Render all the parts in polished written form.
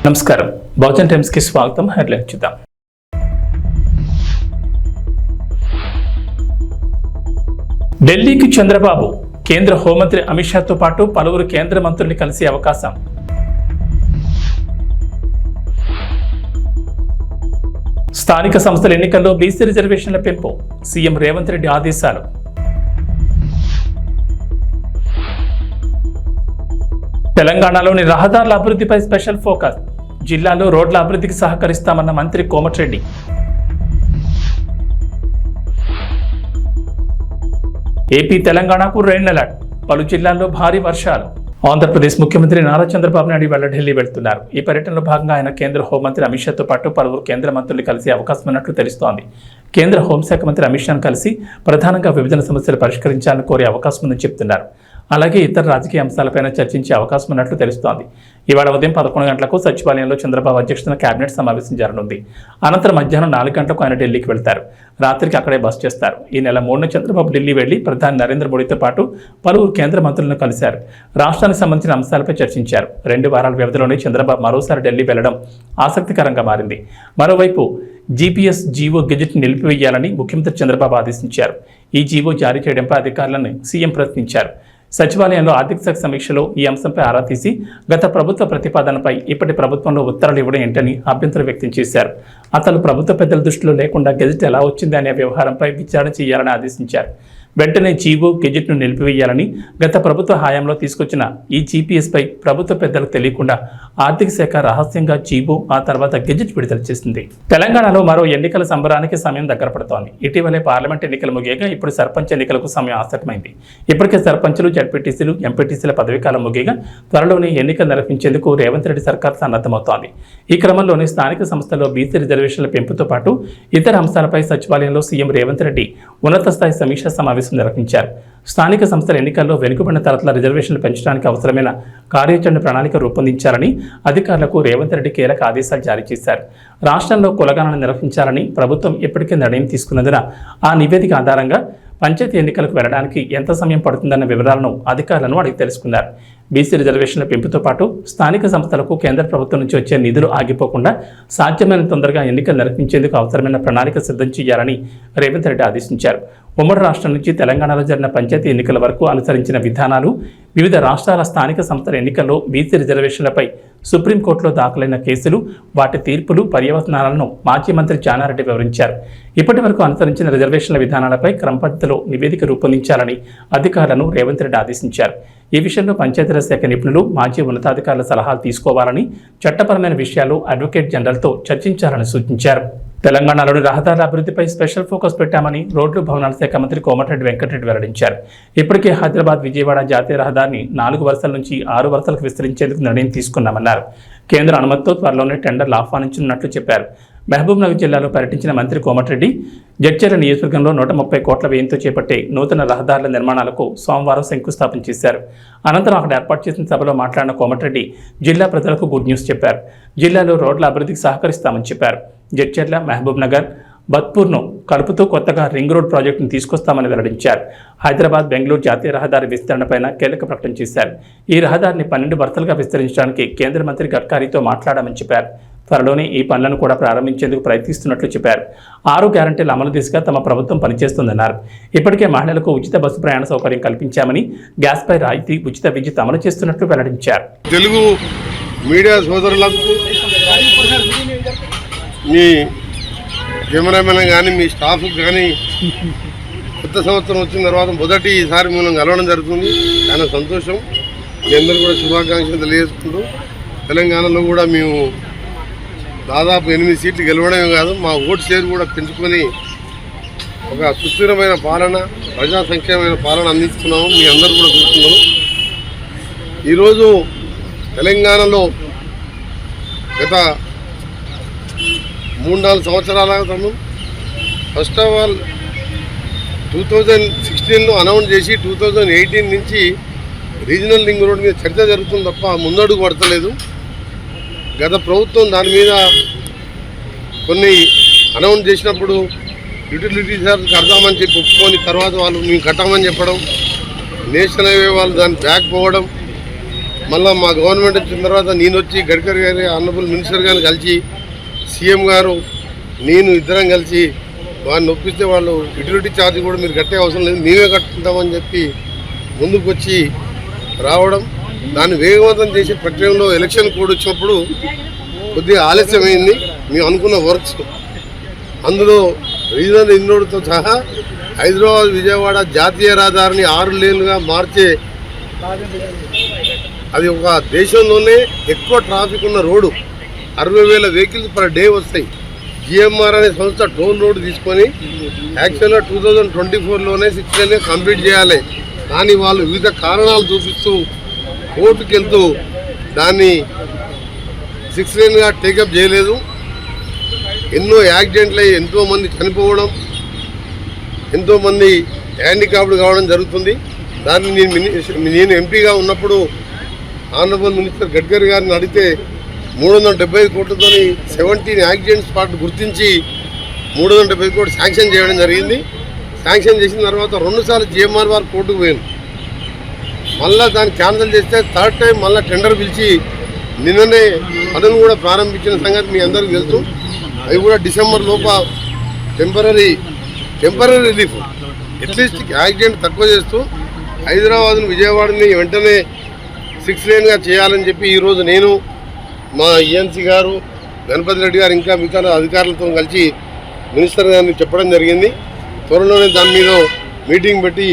నమస్కారం, బహుజన్ టైమ్స్ కి స్వాగతం. హెడ్లైన్ చూద్దాం. ఢిల్లీకి చంద్రబాబు, కేంద్ర హోంమంత్రి అమిత్ షాతో పాటు పలువురు కేంద్ర మంత్రుల్ని కలిసే అవకాశం. స్థానిక సంస్థల ఎన్నికల్లో బీసీ రిజర్వేషన్ల పెంపు, సీఎం రేవంత్ రెడ్డి ఆదేశాలు. తెలంగాణలోని రహదారుల అభివృద్ధిపై స్పెషల్ ఫోకస్, జిల్లాలో రోడ్ల అభివృద్ధికి సహకరిస్తామన్న మంత్రి కోమటిరెడ్డి. ఏపీ తెలంగాణకు రెడ్ అలర్ట్, పలు జిల్లాల్లో భారీ వర్షాలు. ఆంధ్రప్రదేశ్ ముఖ్యమంత్రి నారా చంద్రబాబు నాయుడు ఇవాళ ఢిల్లీ వెళ్తున్నారు. ఈ పర్యటనలో భాగంగా ఆయన కేంద్ర హోంమంత్రి అమిత్ షాతో పాటు పలువురు కేంద్ర మంత్రులు కలిసే అవకాశం ఉన్నట్లు తెలుస్తోంది. కేంద్ర హోంశాఖ మంత్రి అమిత్ షాను కలిసి ప్రధానంగా విభజన సమస్యలు పరిష్కరించాలని కోరే అవకాశం ఉందని చెబుతున్నారు. అలాగే ఇతర రాజకీయ అంశాలపైన చర్చించే అవకాశం ఉన్నట్లు తెలుస్తోంది. ఇవాళ ఉదయం 11 గంటలకు సచివాలయంలో చంద్రబాబు అధ్యక్షతన కేబినెట్ సమావేశం జరగనుంది. అనంతరం మధ్యాహ్నం 4 గంటలకు ఆయన ఢిల్లీకి వెళ్తారు. రాత్రికి అక్కడే బస చేస్తారు. ఈ నెల 3న చంద్రబాబు ఢిల్లీ వెళ్లి ప్రధాని నరేంద్ర మోడీతో పాటు పలువురు కేంద్ర మంత్రులను కలిశారు. రాష్ట్రానికి సంబంధించిన అంశాలపై చర్చించారు. 2 వారాల వ్యవధిలోనే చంద్రబాబు మరోసారి ఢిల్లీ వెళ్లడం ఆసక్తికరంగా మారింది. మరోవైపు జీపీఎస్ జీవో గెజెట్ నిలిపివేయాలని ముఖ్యమంత్రి చంద్రబాబు ఆదేశించారు. ఈ జీవో జారీ చేయడంపై అధికారులను సీఎం ప్రశ్నించారు. సచివాలయంలో ఆర్థిక శాఖ సమీక్షలో ఈ అంశంపై ఆరా తీసి గత ప్రభుత్వ ప్రతిపాదనపై ఇప్పటి ప్రభుత్వంలో ఉత్తర్వులు ఇవ్వడం ఏంటని అభ్యంతరం వ్యక్తం చేశారు. అతను ప్రభుత్వ పెద్దల దృష్టిలో లేకుండా గెజెట్ ఎలా వచ్చింది అనే వ్యవహారంపై విచారణ చేయాలని ఆదేశించారు. వెంటనే జీవో గెజెట్ను నిలిపివేయాలని, గత ప్రభుత్వ హయాంలో తీసుకొచ్చిన ఈ జీపీఎస్పై ప్రభుత్వ పెద్దలకు తెలియకుండా ఆర్థిక శాఖ రహస్యంగా జీవో, ఆ తర్వాత గెజెట్ విడుదల చేసింది. తెలంగాణలో మరో ఎన్నికల సంబరానికి సమయం దగ్గర పడుతోంది. ఇటీవలే పార్లమెంట్ ఎన్నికలు ముగియగా ఇప్పుడు సర్పంచ్ ఎన్నికలకు సమయం ఆసన్నమైంది. ఇప్పటికే సర్పంచులు, జడ్పీటీసీలు, ఎంపీటీసీల పదవీకాలం ముగియగా త్వరలోనే ఎన్నికలు నిర్వహించేందుకు రేవంత్ రెడ్డి సర్కార్ సన్నద్ధమవుతోంది. ఈ క్రమంలోనే స్థానిక సంస్థల్లో బీసీ రిజర్వేషన్ల పెంపుతో పాటు ఇతర అంశాలపై సచివాలయంలో సీఎం రేవంత్ రెడ్డి ఉన్నత స్థాయి సమీక్షా సమావేశం నిర్వహించారు. స్థానిక సంస్థల ఎన్నికల్లో వెనుకబడిన తరగతుల రిజర్వేషన్లు పెంచడానికి అవసరమైన కార్యాచరణ ప్రణాళిక రూపొందించాలని అధికారులకు రేవంత్ రెడ్డి కీలక ఆదేశాలు జారీ చేశారు. రాష్ట్రంలో కులగణన నిర్వహించాలని ప్రభుత్వం ఇప్పటికే నిర్ణయం తీసుకున్నందున ఆ నివేదిక ఆధారంగా పంచాయతీ ఎన్నికలకు వెళ్లడానికి ఎంత సమయం పడుతుందన్న వివరాలను అధికారులను అడిగి తెలుసుకున్నారు. బీసీ రిజర్వేషన్ల పెంపుతో పాటు స్థానిక సంస్థలకు కేంద్ర ప్రభుత్వం నుంచి వచ్చే నిధులు ఆగిపోకుండా సాధ్యమైన తొందరగా ఎన్నికలు నిర్వహించేందుకు అవసరమైన ప్రణాళిక సిద్ధం చేయాలని రేవంత్ రెడ్డి ఆదేశించారు. ఉమ్మడి రాష్ట్రం నుంచి తెలంగాణలో జరిగిన పంచాయతీ ఎన్నికల వరకు అనుసరించిన విధానాలు, వివిధ రాష్ట్రాల స్థానిక సంస్థల ఎన్నికల్లో బీసీ రిజర్వేషన్లపై సుప్రీంకోర్టులో దాఖలైన కేసులు, వాటి తీర్పులు, పర్యవసానాలను మాజీ మంత్రి జానారెడ్డి వివరించారు. ఇప్పటి వరకు అనుసరించిన రిజర్వేషన్ల విధానాలపై క్రమపద్ధతిలో నివేదిక రూపొందించాలని అధికారులను రేవంత్ రెడ్డి ఆదేశించారు. ఈ విషయంలో పంచాయతీరాజ్ శాఖ నిపుణులు, మాజీ ఉన్నతాధికారుల సలహాలు తీసుకోవాలని, చట్టపరమైన విషయాలు అడ్వకేట్ జనరల్తో చర్చించాలని సూచించారు. తెలంగాణలోని రహదారుల అభివృద్ధిపై స్పెషల్ ఫోకస్ పెట్టామని రోడ్లు, భవనాల శాఖ మంత్రి కోమటిరెడ్డి వెంకటరెడ్డి వెల్లడించారు. ఇప్పటికే హైదరాబాద్ విజయవాడ జాతీయ రహదారిని 4 వరుసల నుంచి 6 వరుసలకు విస్తరించేందుకు నిర్ణయం తీసుకున్నామన్నారు. కేంద్ర అనుమతితో త్వరలోనే టెండర్లు ఆహ్వానించనున్నట్లు చెప్పారు. మహబూబ్ నగర్ జిల్లాలో పర్యటించిన మంత్రి కోమటిరెడ్డి జడ్చర్ల నియోజకవర్గంలో 130 కోట్ల వ్యయంతో చేపట్టే నూతన రహదారుల నిర్మాణాలకు సోమవారం శంకుస్థాపన చేశారు. అనంతరం అక్కడ ఏర్పాటు చేసిన సభలో మాట్లాడిన కోమటిరెడ్డి జిల్లా ప్రజలకు గుడ్ న్యూస్ చెప్పారు. జిల్లాలో రోడ్ల అభివృద్ధికి సహకరిస్తామని చెప్పారు. జడ్చర్ల, మహబూబ్ నగర్, బత్పూర్ను కలుపుతూ కొత్తగా రింగ్ రోడ్ ప్రాజెక్టును తీసుకొస్తామని వెల్లడించారు. హైదరాబాద్, బెంగళూరు జాతీయ రహదారి విస్తరణపైన కీలక ప్రకటన చేశారు. ఈ రహదారిని 12 వరుసలుగా విస్తరించడానికి కేంద్ర మంత్రి గడ్కరీతో మాట్లాడామని చెప్పారు. త్వరలోనే ఈ పనులను కూడా ప్రారంభించేందుకు ప్రయత్నిస్తున్నట్లు చెప్పారు. 6 గ్యారంటీల అమలు దిశగా తమ ప్రభుత్వం పనిచేస్తుందన్నారు. ఇప్పటికే మహిళలకు ఉచిత బస్సు ప్రయాణ సౌకర్యం కల్పించామని, గ్యాస్పై రాయితీ, ఉచిత విద్యుత్ అమలు చేస్తున్నట్లు వెల్లడించారు. తెలుగు మీడియా సోదరులకు, మీ కెమెరామెన్ కానీ, మీ స్టాఫ్కి కానీ కొత్త సంవత్సరం వచ్చిన తర్వాత మొదటిసారి మనం కలవడం జరుగుతుంది. చాలా సంతోషం. మీ అందరూ కూడా శుభాకాంక్షలు తెలియజేసుకుంటూ, తెలంగాణలో కూడా మేము దాదాపు 8 సీట్లు గెలవడమే కాదు, మా ఓటు షేర్ కూడా పెంచుకొని ఒక సుస్థిరమైన పాలన, ప్రజా సంక్షేమమైన పాలన అందిస్తున్నాము. మీ అందరూ కూడా చూస్తున్నారు. ఈరోజు తెలంగాణలో గత 3-4 సంవత్సరాల క్రితం ఫస్ట్ ఆఫ్ ఆల్ 2016లో అనౌన్స్ చేసి 2018 నుంచి రీజనల్ రింగ్ రోడ్ మీద చర్చ జరుగుతుంది తప్ప ముందడుగు పడతలేదు. గత ప్రభుత్వం దాని మీద కొన్ని అనౌన్స్ చేసినప్పుడు యూటిలిటీ చార్జ్ కడతామని చెప్పి ఒప్పుకొని తర్వాత వాళ్ళు మేము కట్టామని చెప్పడం, నేషనల్ హైవే వాళ్ళు దాన్ని బ్యాక్ పోవడం, మళ్ళీ మా గవర్నమెంట్ వచ్చిన తర్వాత నేను వచ్చి గడ్కరీ గారి ఆనరబుల్ మినిస్టర్ గారిని కలిసి సీఎం గారు నేను ఇద్దరం కలిసి వారిని ఒప్పిస్తే వాళ్ళు యుటిలిటీ ఛార్జ్ కూడా మీరు కట్టే అవసరం లేదు, మేమే కట్టుకుంటామని చెప్పి ముందుకు వచ్చి రావడం, దాన్ని వేగవంతం చేసే ప్రక్రియలో ఎలక్షన్ కోడ్ వచ్చినప్పుడు కొద్దిగా ఆలస్యమైంది. మేము అనుకున్న వర్క్స్ అందులో రీజనల్ రింగ్ రోడ్తో సహా హైదరాబాద్ విజయవాడ జాతీయ రహదారిని 6 లేన్లుగా మార్చే, అది ఒక దేశంలోనే ఎక్కువ ట్రాఫిక్ ఉన్న రోడ్డు, 60,000 వెహికల్స్ పర్ డే వస్తాయి. జిఎంఆర్ అనే సంస్థ టోల్ రోడ్ తీసుకొని యాక్చువల్గా 2024లోనే 6 లేన్గా కంప్లీట్ చేయాలి. కానీ వాళ్ళు వివిధ కారణాలు చూపిస్తూ కోర్టుకు వెళ్తూ దాన్ని 6 లేన్గా టేకప్ చేయలేదు. ఎన్నో యాక్సిడెంట్లు అయ్యి ఎంతోమంది చనిపోవడం, ఎంతోమంది హ్యాండిక్యాప్డ్ కావడం జరుగుతుంది. దాన్ని నేను ఎంపీగా ఉన్నప్పుడు ఆనరబుల్ మినిస్టర్ గడ్కరీ గారిని అడిగితే 375 కోట్లతో 17 యాక్సిడెంట్ స్పాట్ గుర్తించి 375 కోట్లు శాంక్షన్ చేయడం జరిగింది. శాంక్షన్ చేసిన తర్వాత 2 సార్లు జిఎంఆర్ వారు కోర్టుకు పోయాను. మళ్ళీ దాన్ని క్యాన్సిల్ చేస్తే 3rd టైం మళ్ళీ టెండర్ పిలిచి నిన్ననే పనులు కూడా ప్రారంభించిన సంగతి మీ అందరికీ తెలుసు. అవి కూడా డిసెంబర్ లోప టెంపరీ రిలీఫ్, అట్లీస్ట్ యాక్సిడెంట్ తక్కువ చేస్తూ హైదరాబాద్ను విజయవాడని వెంటనే 6 లేన్గా చేయాలని చెప్పి ఈరోజు నేను మా ఈఎన్సీ గారు గణపతి రెడ్డి గారు ఇంకా మిగతా అధికారులతో కలిసి మినిస్టర్ గారిని చెప్పడం జరిగింది. త్వరలోనే దాని మీద మీటింగ్ పెట్టి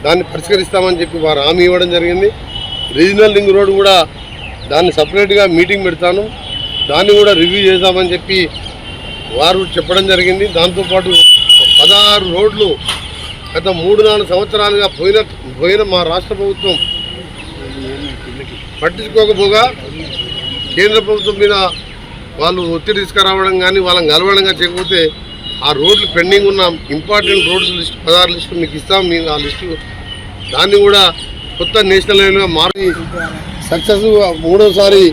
దాన్ని పరిష్కరిస్తామని చెప్పి వారు హామీ ఇవ్వడం జరిగింది. రీజనల్ రింగ్ రోడ్ కూడా దాన్ని సపరేట్గా మీటింగ్ పెడతాను, దాన్ని కూడా రివ్యూ చేద్దామని చెప్పి వారు చెప్పడం జరిగింది. దాంతోపాటు 16 రోడ్లు గత 3-4 సంవత్సరాలుగా పోయిన మా రాష్ట్ర ప్రభుత్వం పట్టించుకోకపోగా కేంద్ర ప్రభుత్వం మీద వాళ్ళు ఒత్తిడి తీసుకురావడం కానీ వాళ్ళని కలవడంగా చేయకపోతే ఆ రోడ్లు పెండింగ్ ఉన్న ఇంపార్టెంట్ రోడ్స్ లిస్టు 16 లిస్టు మీకు ఇస్తాం. మేము ఆ లిస్టు దాన్ని కూడా కొత్త నేషనల్ హైవేగా మారి సక్సెస్ 3వసారి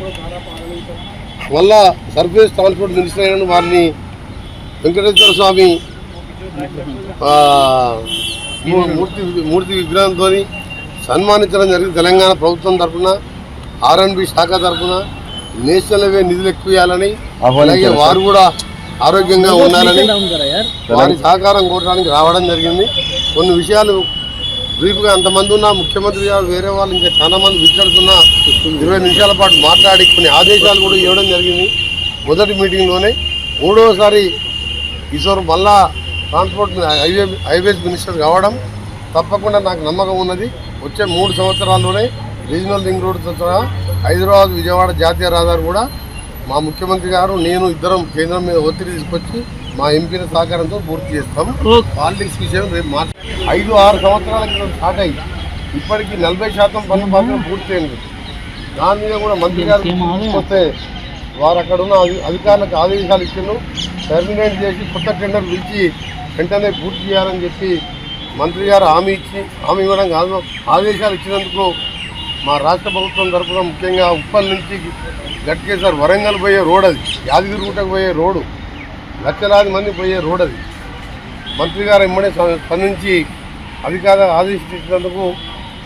వల్ల సర్ఫేస్ ట్రాన్స్పోర్ట్ మినిస్టర్ అయిన వారిని వెంకటేశ్వర స్వామి మూర్తి విగ్రహంతో సన్మానించడం జరిగింది. తెలంగాణ ప్రభుత్వం తరఫున R&B శాఖ తరఫున నేషనల్ హైవే నిధులు ఎక్కువ ఇవ్వాలని, అలాగే వారు కూడా ఆరోగ్యంగా ఉండాలని వారి సహకారం కోరడానికి రావడం జరిగింది. కొన్ని విషయాలు బ్రీఫ్గా అంతమంది ఉన్న ముఖ్యమంత్రి గారు వేరే వాళ్ళు ఇంకా చాలా మంది విచారుతున్నా 20 నిమిషాల పాటు మాట్లాడి కొన్ని ఆదేశాలు కూడా ఇవ్వడం జరిగింది. మొదటి మీటింగ్లోనే 3వసారి ఈశ్వర్ మళ్ళా ట్రాన్స్పోర్ట్ హైవేస్ మినిస్టర్ కావడం తప్పకుండా నాకు నమ్మకం ఉన్నది. వచ్చే 3 సంవత్సరాల్లోనే రీజనల్ రింగ్ రోడ్తో సహా హైదరాబాద్ విజయవాడ జాతీయ రహదారి కూడా మా ముఖ్యమంత్రి గారు నేను ఇద్దరం కేంద్రం మీద ఒత్తిడి తీసుకొచ్చి మా ఎంపీల సహకారంతో పూర్తి చేస్తాం. పాలిటిక్స్ విషయం రేపు 5-6 సంవత్సరాల క్రితం స్టార్ట్ అయ్యి ఇప్పటికీ 40% పనులు మాత్రం పూర్తయింది. దాని మీద కూడా మంత్రి గారు తీసుకొస్తే వారు అక్కడ ఉన్న అధికారులకు ఆదేశాలు ఇచ్చిండు, టర్మినేట్ చేసి కొత్త టెండర్ పిలిచి వెంటనే పూర్తి చేయాలని చెప్పి మంత్రి గారు హామీ ఇవ్వడం కాదు, ఆదేశాలు ఇచ్చినందుకు మా రాష్ట్ర ప్రభుత్వం తరఫున ముఖ్యంగా ఉప్పల్ నుంచి గట్కేసర్ వరంగల్ పోయే రోడ్, అది యాదగిరిగుట్టకు పోయే రోడ్డు, లక్షలాది మంది పోయే రోడ్, అది మంత్రి గారు ఇమ్మడే స్పందించి ఆదేశించినందుకు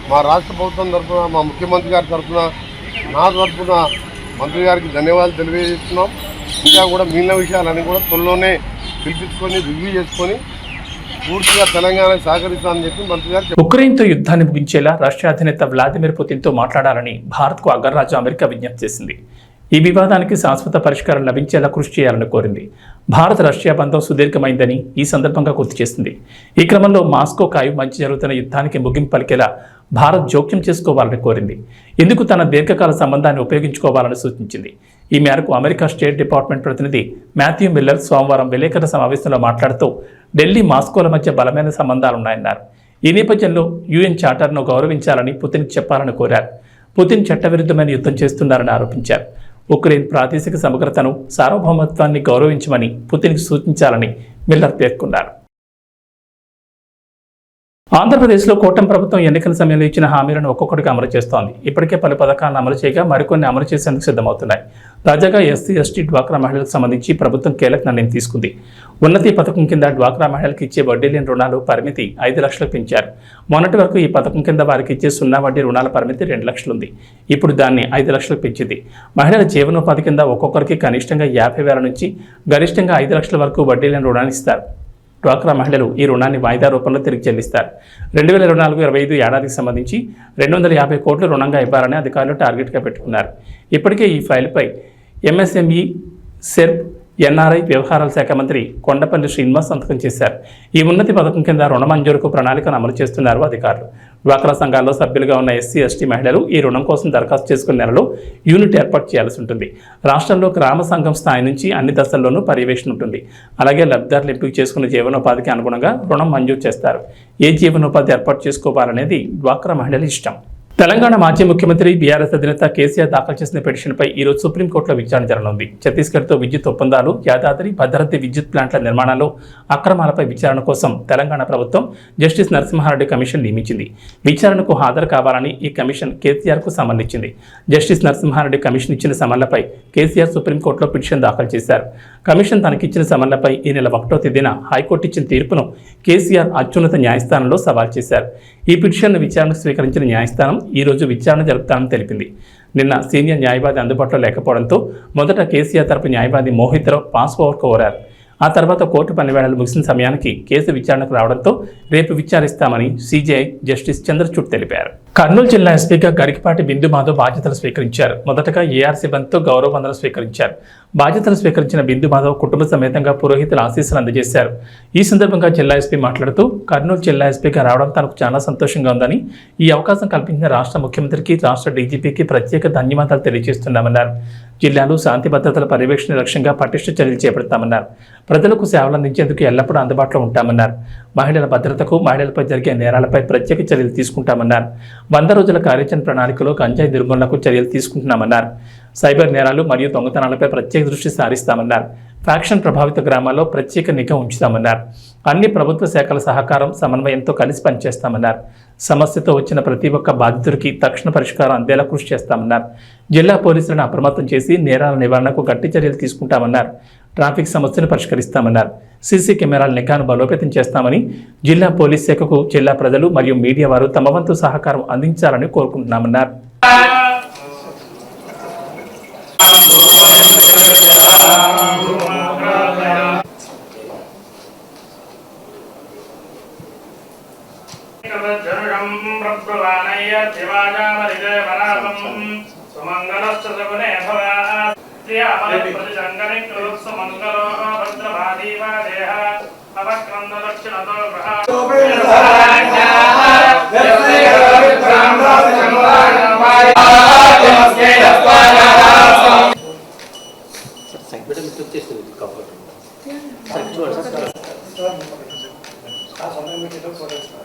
మా రాష్ట్ర ప్రభుత్వం తరఫున మా ముఖ్యమంత్రి గారి తరఫున నా తరఫున మంత్రి గారికి ధన్యవాదాలు తెలియజేస్తున్నాం. ఇంకా కూడా మిగిలిన విషయాలన్నీ కూడా త్వరలోనే పిలిపించుకొని రివ్యూ చేసుకొని పూర్తిగా తెలంగాణకు సహకరిస్తానని చెప్పి మంత్రి గారు. ఉక్రెయిన్తో యుద్ధాన్ని ముగించేలా రష్యా అధినేత వ్లాదిమిర్ పుతిన్తో మాట్లాడాలని భారత్కు అగ్రరాజ్యం అమెరికా విజ్ఞప్తి చేసింది. ఈ వివాదానికి శాశ్వత పరిష్కారం లభించేలా కృషి చేయాలని కోరింది. భారత్ రష్యా బంధం సుదీర్ఘమైందని ఈ సందర్భంగా గుర్తు చేసింది. ఈ క్రమంలో మాస్కో కాయు మంచి జరుగుతున్న యుద్ధానికి ముగింపు పలికేలా భారత్ జోక్యం చేసుకోవాలని కోరింది. ఇందుకు తన దీర్ఘకాల సంబంధాన్ని ఉపయోగించుకోవాలని సూచించింది. ఈ మేరకు అమెరికా స్టేట్ డిపార్ట్మెంట్ ప్రతినిధి మాథ్యూ మిల్లర్ సోమవారం విలేకరుల సమావేశంలో మాట్లాడుతూ ఢిల్లీ మాస్కోల మధ్య బలమైన సంబంధాలున్నాయన్నారు. ఈ నేపథ్యంలో యుఎన్ చార్టర్ను గౌరవించాలని పుతిన్ చెప్పాలని కోరారు. పుతిన్ చట్టవిరుద్ధమైన యుద్ధం చేస్తున్నారని ఆరోపించారు. ఉక్రెయిన్ ప్రాదేశిక సమగ్రతను, సార్వభౌమత్వాన్ని గౌరవించమని పుతిన్కి సూచించాలని మిల్లర్ పేర్కొన్నారు. ఆంధ్రప్రదేశ్లో కూటమి ప్రభుత్వం ఎన్నికల సమయంలో ఇచ్చిన హామీలను ఒక్కొక్కటిగా అమలు చేస్తోంది. ఇప్పటికే పలు పథకాలను అమలు చేయగా మరికొన్ని అమలు చేసేందుకు సిద్ధమవుతున్నాయి. తాజాగా ఎస్సీ, ఎస్టీ, డ్వాక్రా మహిళలకు సంబంధించి ప్రభుత్వం కీలక నిర్ణయం తీసుకుంది. ఉన్నతి పథకం కింద డ్వాక్రా మహిళలకు ఇచ్చే వడ్డీ లేని రుణాలు పరిమితి 5 లక్షలకు పెంచారు. మొన్నటి వరకు ఈ పథకం కింద వారికి ఇచ్చే 0 వడ్డీ రుణాల పరిమితి 2 లక్షలు ఉంది. ఇప్పుడు దాన్ని 5 లక్షలకు పెంచింది. మహిళల జీవనోపాధి కింద ఒక్కొక్కరికి కనిష్టంగా 50,000 నుంచి గరిష్టంగా 5 లక్షల వరకు వడ్డీ లేని రుణాన్ని ఇస్తారు. డ్వాక్రా మహిళలు ఈ రుణాన్ని వాయిదా రూపంలో తిరిగి చెల్లిస్తారు. 2024-25 ఏడాదికి సంబంధించి 250 కోట్లు రుణంగా ఇవ్వాలని అధికారులు టార్గెట్గా పెట్టుకున్నారు. ఇప్పటికే ఈ ఫైల్పై ఎంఎస్ఎంఈ, సెర్ప్, ఎన్ఆర్ఐ వ్యవహారాల శాఖ మంత్రి కొండపల్లి శ్రీనివాస్ సంతకం చేశారు. ఈ ఉన్నతి పథకం కింద రుణ మంజూరుకు ప్రణాళికను అమలు చేస్తున్నారు అధికారులు. డ్వాక్రా సంఘాల్లో సభ్యులుగా ఉన్న ఎస్సీ, ఎస్టీ మహిళలు ఈ రుణం కోసం దరఖాస్తు చేసుకున్న నెలలో యూనిట్ ఏర్పాటు చేయాల్సి ఉంటుంది. రాష్ట్రంలో గ్రామ సంఘం స్థాయి నుంచి అన్ని దశల్లోనూ పర్యవేక్షణ ఉంటుంది. అలాగే లబ్ధిదారులు ఎంపిక చేసుకున్న జీవనోపాధికి అనుగుణంగా రుణం మంజూరు చేస్తారు. ఏ జీవనోపాధి ఏర్పాటు చేసుకోవాలనేది డ్వాక్రా మహిళల ఇష్టం. తెలంగాణ మాజీ ముఖ్యమంత్రి బీఆర్ఎస్ అధినేత కేసీఆర్ దాఖలు చేసిన పిటిషన్పై ఈరోజు సుప్రీంకోర్టులో విచారణ జరగనుంది. ఛత్తీస్గఢ్తో విద్యుత్ ఒప్పందాలు, యాదాద్రి, భద్రాద్రి విద్యుత్ ప్లాంట్ల నిర్మాణాల్లో అక్రమాలపై విచారణ కోసం తెలంగాణ ప్రభుత్వం జస్టిస్ నరసింహారెడ్డి కమిషన్ నియమించింది. విచారణకు హాజరు కావాలని ఈ కమిషన్ కేసీఆర్కు సమన్ ఇచ్చింది. జస్టిస్ నరసింహారెడ్డి కమిషన్ ఇచ్చిన సమన్లపై కేసీఆర్ సుప్రీంకోర్టులో పిటిషన్ దాఖలు చేశారు. కమిషన్ తనకిచ్చిన సమన్లపై ఈ నెల 1వ తేదీన హైకోర్టు ఇచ్చిన తీర్పును కేసీఆర్ అత్యున్నత న్యాయస్థానంలో సవాల్ చేశారు. ఈ పిటిషన్ను విచారణకు స్వీకరించిన న్యాయస్థానం ఈ రోజు విచారణ జరుపుతానని తెలిపింది. నిన్న సీనియర్ న్యాయవాది అందుబాటులో లేకపోవడంతో మొదట కేసీఆర్ తరపు న్యాయవాది మోహిత్ రావు పాస్ ఓవర్ కోరారు. ఆ తర్వాత కోర్టు పనివేళలు ముగిసిన సమయానికి కేసు విచారణకు రావడంతో రేపు విచారిస్తామని సీజీఐ జస్టిస్ చంద్రచూడ్ తెలిపారు. కర్నూలు జిల్లా ఎస్పీగా గరికపాటి బిందు మాధవ్ బాధ్యతలు స్వీకరించారు. మొదటగా ఏఆర్సీ బంద్తో గౌరవ వందనం స్వీకరించారు. బాధ్యతలు స్వీకరించిన బిందు మాధవ్ కుటుంబ సమేతంగా పురోహితుల ఆశీస్సులు అందజేశారు. ఈ సందర్భంగా జిల్లా ఎస్పీ మాట్లాడుతూ కర్నూలు జిల్లా ఎస్పీగా రావడం తనకు చాలా సంతోషంగా ఉందని, ఈ అవకాశం కల్పించిన రాష్ట్ర ముఖ్యమంత్రికి, రాష్ట్ర డీజీపీకి ప్రత్యేక ధన్యవాదాలు తెలియజేస్తున్నామన్నారు. జిల్లాలో శాంతి భద్రతల పర్యవేక్షణ లక్ష్యంగా పటిష్ట చర్యలు చేపడతామన్నారు. ప్రజలకు సేవలు అందించేందుకు ఎల్లప్పుడూ అందుబాటులో ఉంటామన్నారు. మహిళల భద్రతకు, మహిళలపై జరిగే నేరాలపై ప్రత్యేక చర్యలు తీసుకుంటామన్నారు. 100 రోజుల కార్యాచరణ ప్రణాళికలో గంజాయి నిర్మూలనకు చర్యలు తీసుకుంటున్నామన్నారు. సైబర్ నేరాలు మరియు దొంగతనాలపై ప్రత్యేక దృష్టి సారిస్తామన్నారు. ఫ్యాక్షన్ ప్రభావిత గ్రామాల్లో ప్రత్యేక నిఘా ఉంచుతామన్నారు. అన్ని ప్రభుత్వ శాఖల సహకారం, సమన్వయంతో కలిసి పనిచేస్తామన్నారు. సమస్యతో వచ్చిన ప్రతి ఒక్క బాధితుడికి తక్షణ పరిష్కారం అందేలా కృషి చేస్తామన్నారు. జిల్లా పోలీసులను అప్రమత్తం చేసి నేరాల నివారణకు గట్టి చర్యలు తీసుకుంటామన్నారు. ట్రాఫిక్ సమస్యను పరిష్కరిస్తామన్నారు. సీసీ కెమెరాల నిఘాను బలోపేతం చేస్తామని, జిల్లా పోలీస్ శాఖకు జిల్లా ప్రజలు మరియు మీడియా వారు తమ వంతు సహకారం అందించాలని కోరుకుంటున్నామన్నారు.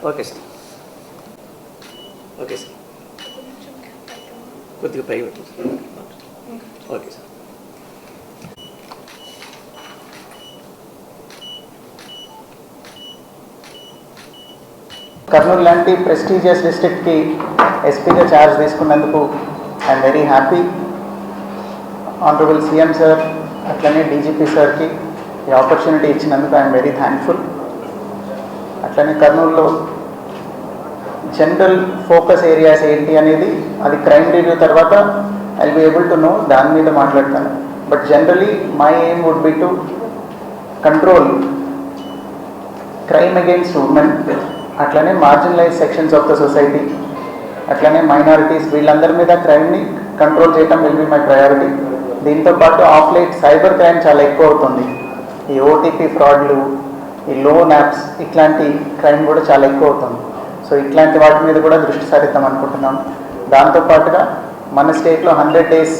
ఓకే సార్, ఓకే సార్, కొద్దిగా పై పెట్టండి. Okay sir. కర్నూలు లాంటి ప్రెస్టీజియస్ డిస్ట్రిక్ట్కి ఎస్పీగా ఛార్జ్ తీసుకున్నందుకు I'm very happy. Honourable CM sir అట్లనే డీజీపీ సార్కి ఈ ఆపర్చునిటీ ఇచ్చినందుకు ఐఎమ్ వెరీ థ్యాంక్ఫుల్. అట్లనే కర్నూలులో జనరల్ ఫోకస్ ఏరియాస్ ఏంటి అనేది అది క్రైమ్ రివ్యూ తర్వాత I will be able to know, దాని మీద మాట్లాడతాను. But generally my aim would be to control crime against women, అట్లనే marginalize sections of the society, అట్లనే మైనారిటీస్, వీళ్ళందరి మీద క్రైమ్ని కంట్రోల్ చేయటం విల్ బి మై ప్రయారిటీ. దీంతోపాటు ఆఫ్ లైట్ సైబర్ క్రైమ్ చాలా ఎక్కువ అవుతుంది. ఈ ఓటీపీ ఫ్రాడ్లు, ఈ లోన్ యాప్స్, ఇట్లాంటి క్రైమ్ కూడా చాలా ఎక్కువ అవుతుంది. సో ఇట్లాంటి వాటి మీద కూడా దృష్టి సారిద్దాం అనుకుంటున్నాం. దాంతోపాటుగా మన స్టేట్లో 100 days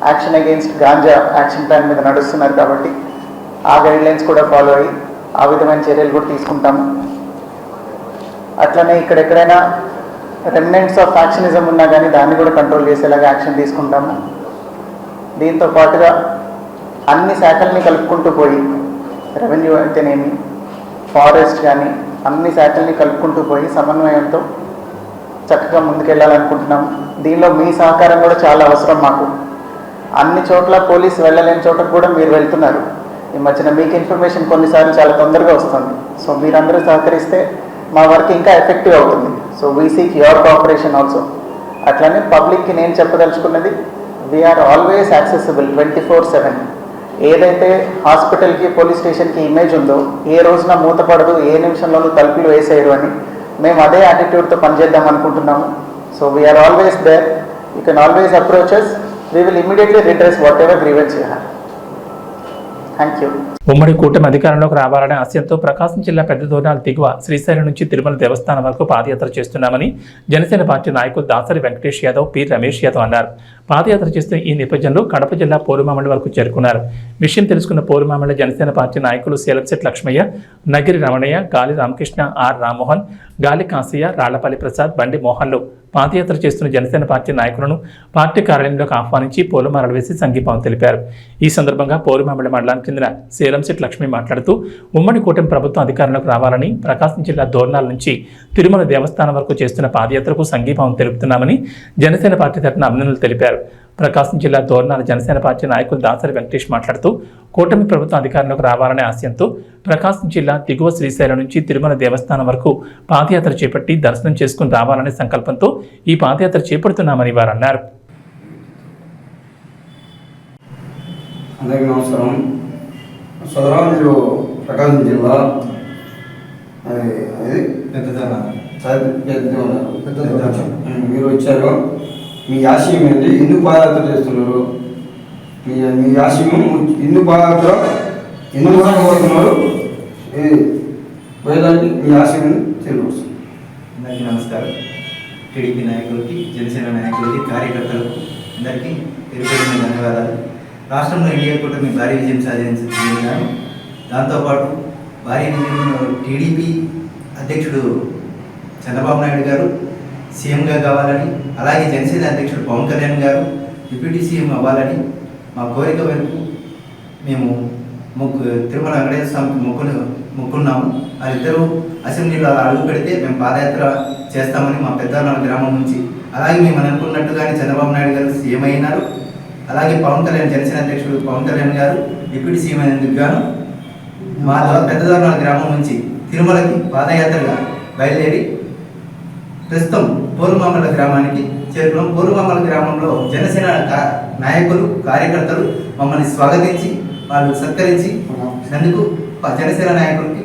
action against ganja action plan మీద నడుస్తున్నారు కాబట్టి ఆ గైడ్లైన్స్ కూడా ఫాలో అయ్యి ఆ విధమైన చర్యలు కూడా తీసుకుంటాము. అట్లనే ఇక్కడెక్కడైనా రెమినెంట్స్ ఆఫ్ ఫ్యాక్షనిజం ఉన్నా కానీ దాన్ని కూడా కంట్రోల్ చేసేలాగా యాక్షన్ తీసుకుంటాము. దీంతో పాటుగా అన్ని శాఖల్ని కలుపుకుంటూ పోయి రెవెన్యూ అయితేనేమి, ఫారెస్ట్ కానీ, అన్ని శాఖల్ని కలుపుకుంటూ పోయి సమన్వయంతో చక్కగా ముందుకెళ్ళాలనుకుంటున్నాం. దీనిలో మీ సహకారం కూడా చాలా అవసరం మాకు. అన్ని చోట్ల పోలీసు వెళ్ళలేని చోట కూడా మీరు వెళ్తున్నారు. ఈ మధ్యన మీకు ఇన్ఫర్మేషన్ కొన్నిసార్లు చాలా తొందరగా వస్తుంది. సో మీరందరూ సహకరిస్తే మా వర్క్ ఇంకా ఎఫెక్టివ్ అవుతుంది. So we seek your cooperation also. అట్లనే పబ్లిక్కి నేను చెప్పదలుచుకున్నది, వీఆర్ ఆల్వేస్ యాక్సెసిబుల్ 24/7. ఏదైతే హాస్పిటల్కి పోలీస్ స్టేషన్కి ఇమేజ్ ఉందో, ఏ రోజున మూతపడదు, ఏ నిమిషంలోనూ తలుపులు వేసేయరు అని మేము అదే యాటిట్యూడ్తో పనిచేద్దాం అనుకుంటున్నాము. So we are always there. You can always approach us. We will immediately redress whatever grievance you have. Thank you. ఉమ్మడి కూటమి అధికారంలోకి రావాలనే ఆశయంతో ప్రకాశం జిల్లా పెద్ద దోర్నాల దిగువ శ్రీశైలం నుంచి తిరుమల దేవస్థానం వరకు పాదయాత్ర చేస్తున్నామని జనసేన పార్టీ నాయకులు దాసరి వెంకటేష్ యాదవ్, పి రమేష్ యాదవ్ అన్నారు. పాదయాత్ర చేస్తున్న ఈ నేపథ్యంలో కడప జిల్లా పోరుమామిడి వరకు చేరుకున్నారు. విషయం తెలుసుకున్న పోరుమామిడి జనసేన పార్టీ నాయకులు సేలంశెట్టి లక్ష్మయ్య, నగిరి రమణయ్య, గాలి రామకృష్ణ, ఆర్ రామ్మోహన్, గాలి కాశయ్య, రాళ్లపల్లి ప్రసాద్, బండి మోహన్లు పాదయాత్ర చేస్తున్న జనసేన పార్టీ నాయకులను పార్టీ కార్యాలయంలోకి ఆహ్వానించి పూలమాలలు వేసి సంఘీభావం తెలిపారు. ఈ సందర్భంగా పోరుమామిడి మండలానికి చెందిన సేలంశెట్టి లక్ష్మి మాట్లాడుతూ ఉమ్మడి కూటమి ప్రభుత్వం అధికారంలోకి రావాలని ప్రకాశం జిల్లా దోర్నాల నుంచి తిరుమల దేవస్థానం వరకు చేస్తున్న పాదయాత్రకు సంఘీభావం తెలుపుతున్నామని జనసేన పార్టీ తరఫున అభినందనలు తెలిపారు. ప్రకాశం జిల్లా దోర్నాల జనసేన పార్టీ నాయకులు దాసరి వెంకటేష్ మాట్లాడుతూ కూటమి ప్రభుత్వం అధికారంలోకి రావాలనే ఆశయంతో ప్రకాశం జిల్లా దిగువ శ్రీశైలం నుంచి తిరుమల దేవస్థానం వరకు పాదయాత్ర చేపట్టి దర్శనం చేసుకుని రావాలనే సంకల్పంతో ఈ పాదయాత్ర చేపడుతున్నామని వారు అన్నారు. అందరికీ నమస్కారం. సోదరా, మీరు ప్రకాశం జిల్లా మీరు వచ్చారు. మీ ఆశయం ఏంటి? ఎందుకు పాదయాత్ర చేస్తున్నారు? మీ ఆశయం ఎందుకు పాదయాత్ర ఎందుకు కోరుతున్నారు? పోయేదానికి మీ ఆశయం తెలియవచ్చు. అందరికీ నమస్కారం. టీడీపీ నాయకులకి, జనసేన నాయకులకి, కార్యకర్తలకు అందరికీ పేరు ధన్యవాదాలు. రాష్ట్రంలో ఎన్డీఏ కూటమి భారీ విజయం సాధించాను. దాంతోపాటు భారీ విజయం టీడీపీ అధ్యక్షుడు చంద్రబాబు నాయుడు గారు సీఎంగా కావాలని, అలాగే జనసేన అధ్యక్షుడు పవన్ కళ్యాణ్ గారు డిప్యూటీ సీఎం అవ్వాలని మా కోరిక మేరకు మేము తిరుమల వెంకటేశ్వర స్వామికి మొక్కున్నాము. వాళ్ళిద్దరూ అసెంబ్లీలో అడుగు పెడితే మేము పాదయాత్ర చేస్తామని మా పెద్దనాల గ్రామం నుంచి, అలాగే మేము అనుకున్నట్టుగానే చంద్రబాబు నాయుడు గారు సీఎం అయినారు. అలాగే పవన్ కళ్యాణ్, జనసేన అధ్యక్షుడు పవన్ కళ్యాణ్ గారు డిప్యూటీ సీఎం అయినందుకు గాను మా పెద్దనాల గ్రామం నుంచి తిరుమలకి పాదయాత్రగా బయలుదేరి ప్రస్తుతం పోరుమామల గ్రామానికి చేరుకున్నాం. పోరుమామల గ్రామంలో జనసేన నాయకులు, కార్యకర్తలు మమ్మల్ని స్వాగతించి వాళ్ళు సత్కరించి నందుకు జనసేన నాయకులకి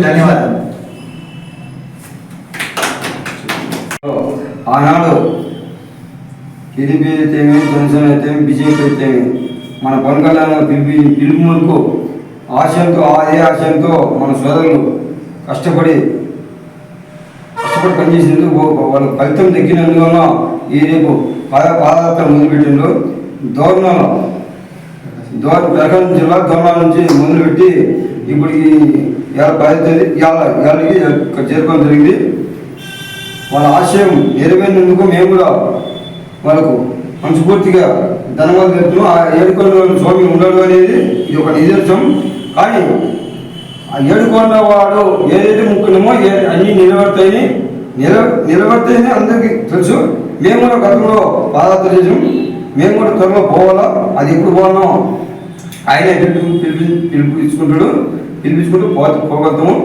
ధన్యవాదాలు. ఆనాడు టీడీపీ అయితేమి, జనసేన అయితేమి, బీజేపీ అయితేమి మన పవన్ కళ్యాణ్ పిలుపు మేరకు అదే ఆశయంతో మన సోదరులు కష్టపడి పనిచేసేందుకు వాళ్ళ ఫలితం దక్కినందువల్ల ఈ రేపు పాదయాత్ర మొదలుపెట్టిండ్రు. ప్రకాశం జిల్లా దోర్నాల నుంచి మొదలుపెట్టి ఇప్పటికి 10కి చేరుకోవడం జరిగింది. వాళ్ళ ఆశయం నెరవేరినందుకు మేము కూడా వాళ్ళకు మనస్ఫూర్తిగా ధన్యవాదాలు తెలుపుతున్నాం. ఆ ఏడుకొండ స్వామి ఉండడు అనేది ఇది ఒక నిదర్శనం. కానీ ఆ ఏడుకొండ వాడు ఏదైతే ముక్కున్నామో అన్నీ నిలబడతాయని అందరికీ తెలుసు. మేము కూడా గతంలో పాదయాత్ర చేసాం. మేము కూడా త్వరలో పోవాలా. అది ఎప్పుడు పోవాలో ఆయన పిలిపించుకుంటూ పోగలుగుతాము.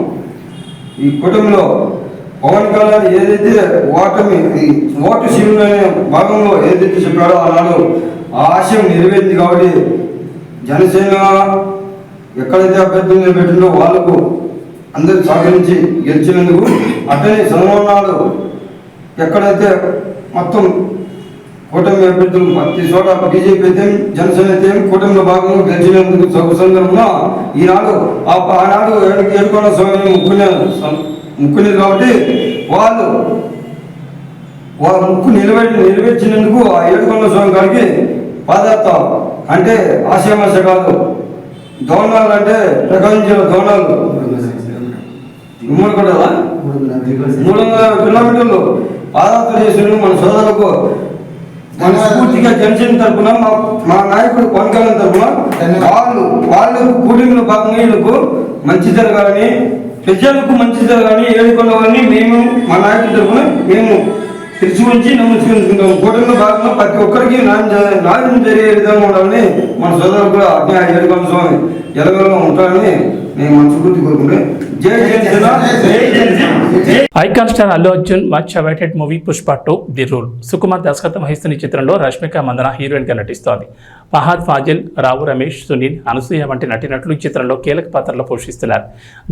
ఈ కూటమిలో పవన్ కళ్యాణ్ ఏదైతే ఓటు శివుడు అనే భాగంలో ఏదైతే చెప్పాడో ఆనాడు ఆ ఆశయం నెరవేరింది. కాబట్టి జనసేన ఎక్కడైతే అభ్యర్థులు నిలబెట్టిందో వాళ్లకు అందరూ సహకరించి గెలిచినందుకు, అట్లనే సన్మానాలు ఎక్కడైతే మొత్తం కూటమి అభ్యర్థులు ప్రతి చోట బీజేపీ అయితే, జనసేన అయితే కూటమిలో భాగంగా గెలిచినందుకు సందర్భంగా ఆనాడు ఏడుకొండ స్వామిని ముక్కునేది. కాబట్టి వాళ్ళు ముక్కు నెరవేర్చినందుకు ఆ ఏడుకొండ స్వామి గారికి పాదయాత్ర అంటే ఆశయమాశ కాదు. దోర్నాలు అంటే ప్రకాశం జిల్లా దోర్నాలు ఉమ్మడి కూడా 300 కిలోమీటర్లు పాదయాత్ర చేసిన మన సోదరులకు మనస్ఫూర్తిగా జనసేన తరఫున మా నాయకుడు పవన్ కళ్యాణ్ తరఫున వాళ్ళు కూటమిలో భాగంగా వీళ్ళకు మంచి జరగాలని ప్రజలకు మంచి జరగాలని ఏడుకోవాలని మేము మా నాయకుల తరఫున మేము తెలిసి ఉంచి నమ్ముకుంటున్నాం. కూటమిలో భాగంగా ప్రతి ఒక్కరికి న్యాయం జరిగే విధంగా ఉండాలని మన సోదరులు కూడా అజ్ఞా ఏడుకొండ స్వామి ఎలవెలలో ఉంటారని నేను మనస్ఫూర్తి కోరుకుంటే జై జనసేన జై Janasena. Icon star Allu Arjun much awaited movie Pushpa 2 the rule Sukumar దర్శకత్వం వహిస్తున్న ఈ చిత్రంలో రష్మిక మందన హీరోయిన్ గా నటిస్తోంది. ఫహాద్ ఫాజిల్, రావు రమేష్, సునీల్, అనసూయ వంటి నటీనటులు ఈ చిత్రంలో కీలక పాత్రలో పోషిస్తున్నారు.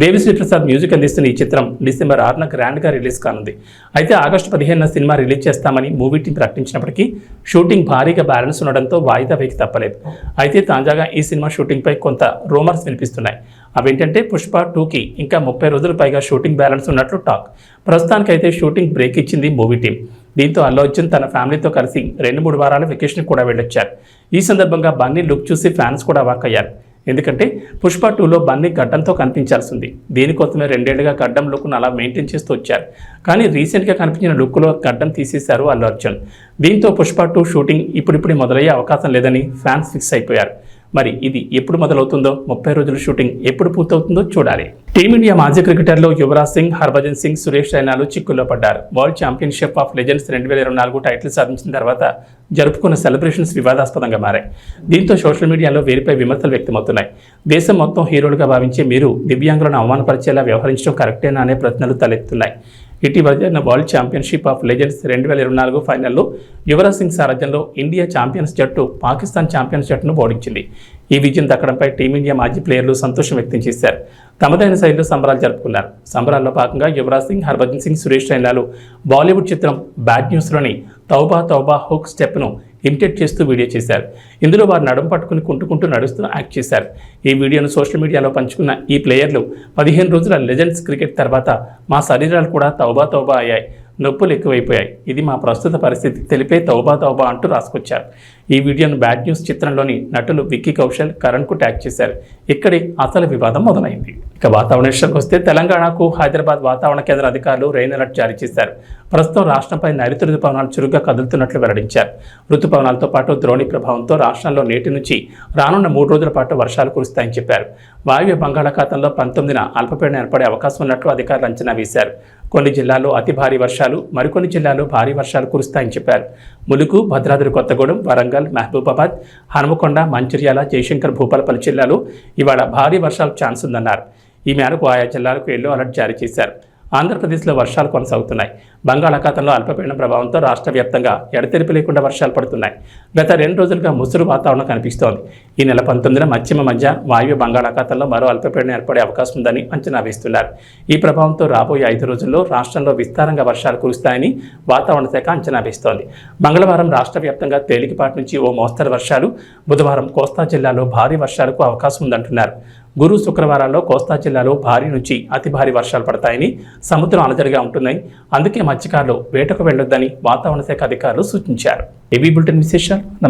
దేవిశ్రీ ప్రసాద్ మ్యూజిక్ అందిస్తున్న ఈ చిత్రం డిసెంబర్ 6న గ్రాండ్ గా రిలీజ్ కానుంది. అయితే ఆగస్టు 15న సినిమా రిలీజ్ చేస్తామని మూవీ టీం ప్రకటించినప్పటికీ షూటింగ్ భారీగా బ్యాలెన్స్ ఉండడంతో వాయిదా వేకి తప్పలేదు. అయితే తాజాగా ఈ సినిమా షూటింగ్ పై కొంత రూమర్స్ వినిపిస్తున్నాయి. అవేంటంటే పుష్ప 2కి ఇంకా 30 రోజుల పైగా షూటింగ్ బ్యాలెన్స్ ఉన్నట్లు టాక్. ప్రస్తుతానికైతే షూటింగ్ బ్రేక్ ఇచ్చింది మూవీ టీం. దీంతో అల్లు అర్జున్ తన ఫ్యామిలీతో కలిసి 2-3 వారాల వెకేషన్ కూడా వెళ్ళొచ్చారు. ఈ సందర్భంగా బన్నీ లుక్ చూసి ఫ్యాన్స్ కూడా వాకయ్యారు. ఎందుకంటే పుష్ప 2లో బన్నీ గడ్డంతో కనిపించాల్సి ఉంది. దీనికోసమే 2 ఏళ్లుగా గడ్డం లుక్ను అలా మెయింటైన్ చేస్తూ వచ్చారు. కానీ రీసెంట్గా కనిపించిన లుక్లో గడ్డం తీసేశారు అల్లు అర్జున్. దీంతో పుష్ప 2 షూటింగ్ ఇప్పుడిప్పుడే మొదలయ్యే అవకాశం లేదని ఫ్యాన్స్ ఫిక్స్ అయిపోయారు. మరి ఇది ఎప్పుడు మొదలవుతుందో, 30 రోజుల షూటింగ్ ఎప్పుడు పూర్తవుతుందో చూడాలి. టీమిండియా మాజీ క్రికెటర్లు యువరాజ్ సింగ్, హర్భజన్ సింగ్, సురేష్ రైనాలు చిక్కుల్లో పడ్డారు. World championship of legends 2024 title సాధించిన తర్వాత జరుపుకున్న సెలబ్రేషన్స్ వివాదాస్పదంగా మారాయి. దీంతో సోషల్ మీడియాలో వీరిపై విమర్శలు వ్యక్తమవుతున్నాయి. దేశం మొత్తం హీరోలుగా భావించే మీరు దివ్యాంగులను అవమానపరిచేలా వ్యవహరించడం కరెక్టేనా అనే ప్రశ్నలు తలెత్తున్నాయి. ఇటీవల జరిగిన వరల్డ్ ఛాంపియన్షిప్ ఆఫ్ లెజెండ్స్ 2024 ఫైనల్లో యువరాజ్ సింగ్ సారథ్యంలో ఇండియా ఛాంపియన్స్ జట్టు పాకిస్తాన్ ఛాంపియన్స్ జట్టును ఓడించింది. ఈ విజయం దక్కడంపై టీమిండియా మాజీ ప్లేయర్లు సంతోషం వ్యక్తం చేశారు. తమదైన శైలిలో సంబరాలు జరుపుకున్నారు. సంబరాల్లో భాగంగా యువరాజ్ సింగ్, హర్భజన్ సింగ్, సురేష్ రైనాలు బాలీవుడ్ చిత్రం బ్యాడ్ న్యూస్లోని తౌబా తౌబా హుక్ స్టెప్ను ఇమిటేట్ చేస్తూ వీడియో చేశారు. ఇందులో వారు నడుం పట్టుకుని కుంటుకుంటూ నడుస్తూ యాక్ట్ చేశారు. ఈ వీడియోను సోషల్ మీడియాలో పంచుకున్న ఈ ప్లేయర్లు 15 రోజుల లెజెండ్స్ క్రికెట్ తర్వాత మా శరీరాలు కూడా తౌబా తౌబా అయ్యాయి, నొప్పులు ఎక్కువైపోయాయి, ఇది మా ప్రస్తుత పరిస్థితి తెలిపే తౌబా తౌబా అంటూ రాసుకొచ్చారు. ఈ వీడియోను బ్యాడ్ న్యూస్ చిత్రంలోని నటులు విక్కీ కౌశల్, కరణ్కు ట్యాగ్ చేశారు. ఇక్కడే అసలు వివాదం మొదలైంది. ఇక వాతావరణ విషయానికి వస్తే తెలంగాణకు హైదరాబాద్ వాతావరణ కేంద్ర అధికారులు రెయిన్ అలర్ట్ జారీ చేశారు. ప్రస్తుతం రాష్ట్రంపై నైరుతి రుతుపవనాలు చురుగ్గా కదులుతున్నట్లు వెల్లడించారు. రుతుపవనాలతో పాటు ద్రోణి ప్రభావంతో రాష్ట్రంలో నేటి నుంచి రానున్న 3 రోజుల పాటు వర్షాలు కురుస్తాయని చెప్పారు. వాయువ్య బంగాళాఖాతంలో 19న అల్పపీడనం ఏర్పడే అవకాశం ఉన్నట్లు అధికారులు అంచనా వేశారు. కొన్ని జిల్లాల్లో అతి భారీ వర్షాలు, మరికొన్ని జిల్లాల్లో భారీ వర్షాలు కురుస్తాయని చెప్పారు. ములుగు, భద్రాద్రి కొత్తగూడెం, వరంగల్, మహబూబాబాద్, హనుమకొండ, మంచిర్యాల, జయశంకర్, భూపాలపల్లి జిల్లాలో ఇవాళ భారీ వర్షాలకు ఛాన్స్ ఉందన్నారు. ఈ మేరకు ఆయా జిల్లాలకు ఎల్లో అలర్ట్ జారీ చేశారు. ఆంధ్రప్రదేశ్లో వర్షాలు కొనసాగుతున్నాయి. బంగాళాఖాతంలో అల్పపీడనం ప్రభావంతో రాష్ట్ర వ్యాప్తంగా ఎడతెరిపి లేకుండా వర్షాలు పడుతున్నాయి. గత 2 రోజులుగా ముసురు వాతావరణం కనిపిస్తోంది. ఈ నెల 19న మధ్యమ మధ్య వాయువ్య బంగాళాఖాతంలో మరో అల్పపీడనం ఏర్పడే అవకాశం ఉందని అంచనా వేస్తున్నారు. ఈ ప్రభావంతో రాబోయే 5 రోజుల్లో రాష్ట్రంలో విస్తారంగా వర్షాలు కురుస్తాయని వాతావరణ శాఖ అంచనా వేస్తోంది. మంగళవారం రాష్ట్ర వ్యాప్తంగా తేలికపాటి నుంచి ఓ మోస్తరు వర్షాలు, బుధవారం కోస్తా జిల్లాలో భారీ వర్షాలకు అవకాశం ఉందంటున్నారు. గురు, శుక్రవారాల్లో కోస్తా జిల్లాలో భారీ నుంచి అతి భారీ వర్షాలు పడతాయని, సముద్రం అలజడిగా ఉంటుందని, అందుకే మత్స్యకారులు వేటకు వెళ్లొద్దని వాతావరణ శాఖ అధికారులు సూచించారు. ఏబీ బులెటిన్ విశేషాలు.